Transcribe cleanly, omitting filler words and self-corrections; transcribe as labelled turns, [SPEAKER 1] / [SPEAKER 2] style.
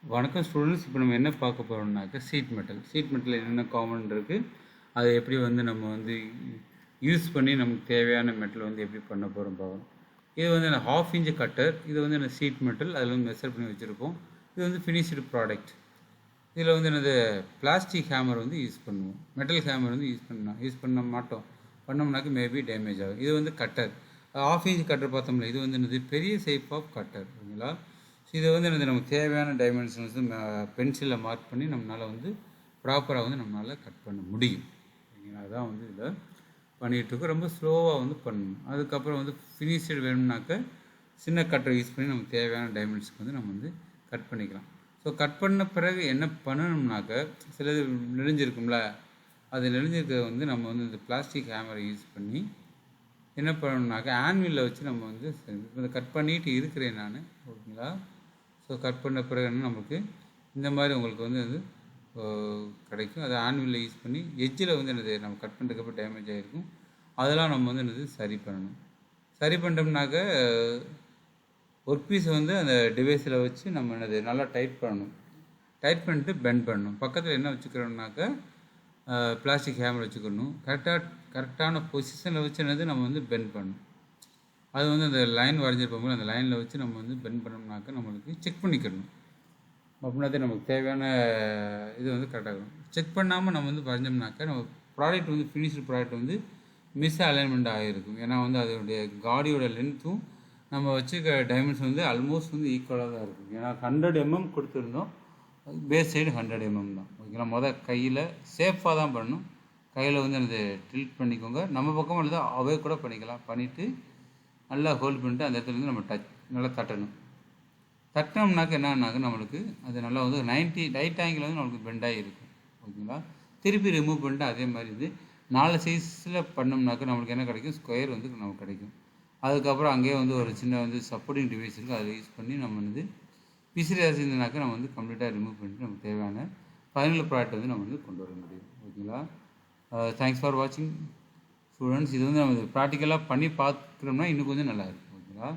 [SPEAKER 1] வணக்கம் ஸ்டூடெண்ட்ஸ். இப்போ நம்ம என்ன பார்க்க போகிறோம்னாக்க சீட் மெட்டல் என்னென்ன காமன் இருக்குது, அதை எப்படி நம்ம யூஸ் பண்ணி நமக்கு தேவையான மெட்டல் எப்படி பண்ண போகிறோம் பார்க்கணும். இது அந்த 1/2 இன்ச் கட்டர். இது என்ன சீட் மெட்டல், அதில் மெஷர் பண்ணி வச்சுருப்போம். இது ஃபினிஷ்டு ப்ராடக்ட். இதில் என்னது பிளாஸ்டிக் ஹேமர் யூஸ் பண்ணுவோம். மெட்டல் ஹேமர் யூஸ் பண்ண மாட்டோம். பண்ணோம்னாக்க மேபி டேமேஜ் ஆகும். இது கட்டர் 1/2 இன்ச் கட்டர் பார்த்தோம்ல. இது என்னது பெரிய ஷேப் ஆஃப் கட்டர். ஓகேங்களா. ஸோ இதை நமக்கு தேவையான டைமென்ஷன்ஸ் பென்சிலில் மார்க் பண்ணி நம்மளால் ப்ராப்பராக நம்மளால் கட் பண்ண முடியும். ஓகேங்களா. அதுதான் இதில் பண்ணிகிட்ருக்கோம். ரொம்ப ஸ்லோவாக பண்ணணும். அதுக்கப்புறம் ஃபினிஷ்டு வேணும்னாக்க சின்ன கட்டரை யூஸ் பண்ணி நமக்கு தேவையான டைமென்ஷனுக்கு நம்ம கட் பண்ணிக்கலாம். ஸோ கட் பண்ண பிறகு என்ன பண்ணணும்னாக்க, சிலது நெளிஞ்சிருக்கும்ல, அது நெளிஞ்சிருக்க நம்ம இந்த பிளாஸ்டிக் ஹேமரை யூஸ் பண்ணி என்ன பண்ணணும்னாக்க ஆன்வில்ல வச்சு நம்ம இந்த கட் பண்ணிட்டு இருக்கிறேன் நான். ஓகேங்களா. ஸோ கட் பண்ண பிறகு நமக்கு இந்த மாதிரி உங்களுக்கு கிடைக்கும். அதை ஆன்வில்ல யூஸ் பண்ணி எட்ஜில் என்னது நம்ம கட் பண்ணுறதுக்கப்புறம் டேமேஜ் ஆகிருக்கும். அதெல்லாம் நம்ம என்னது சரி பண்ணணும். சரி பண்ணிட்டோம்னாக்க ஒர்க் பீஸை அந்த டிவைஸில் வச்சு நம்ம என்னது நல்லா டைட் பண்ணணும். டைட் பண்ணிட்டு பெண்ட் பண்ணணும். பக்கத்தில் என்ன வச்சுக்கிறோம்னாக்க பிளாஸ்டிக் ஹேமர் வச்சுக்கணும். கரெக்டான பொசிஷனில் வச்சு என்னது நம்ம பெண்ட் பண்ணணும். அது அந்த லைன் வரைஞ்சிருப்போம். அந்த லைனில் வச்சு நம்ம பெண்ட் பண்ணோம்னாக்க நம்மளுக்கு செக் பண்ணிக்கணும். அப்படின்னா நமக்கு தேவையான இது கரெக்டாகும். செக் பண்ணாமல் நம்ம வரைஞ்சோம்னாக்க நம்ம product finished product miss alignment ஆகிருக்கும். ஏன்னா அதோடைய காடியோட லென்த்தும் நம்ம வச்சுக்க டைமென்ஷன் ஆல்மோஸ்ட் ஈக்குவலாக தான் இருக்கும். ஏன்னா 100 mm கொடுத்துருந்தோம். பேஸ் சைடு 100 mm தான். ஓகேங்களா. கையில் சேஃபாக தான் பண்ணணும். கையில் அந்த டில்ட் பண்ணிக்கோங்க. நம்ம பக்கம் இல்லை அவே கூட பண்ணிக்கலாம். பண்ணிவிட்டு நல்லா ஹோல்ட் பண்ணிட்டு அந்த இடத்துல நம்ம நல்லா தட்டணும். தட்டினோம்னாக்க என்னன்னாக்க நம்மளுக்கு அது நல்லா 90 ரைட் ஆங்கிள் நம்மளுக்கு பெண்டாகி இருக்கும். ஓகேங்களா. திருப்பி ரிமூவ் பண்ணிட்டு அதே மாதிரி 4 சைஸில் பண்ணோம்னாக்க நம்மளுக்கு என்ன கிடைக்கும், ஸ்கொயர் நமக்கு கிடைக்கும். அதுக்கப்புறம் அங்கேயே ஒரு சின்ன சப்போர்ட்டிங் டிவைஸ் இருக்குது. அதை யூஸ் பண்ணி நம்ம பிசிறி இருந்ததுனாக்க நம்ம கம்ப்ளீட்டாக ரிமூவ் பண்ணிட்டு நமக்கு தேவையான ஃபைனல் ப்ராடக்ட் நம்ம கொண்டு வர முடியும். ஓகேங்களா. தேங்க்ஸ் ஃபார் வாட்சிங் ஸ்டூடெண்ட்ஸ். இது நம்ம ப்ராக்டிக்கலாக பண்ணி பார்க்குறோம்னா இன்னும் கொஞ்சம் நல்லா இருக்கும். ஓகேங்களா.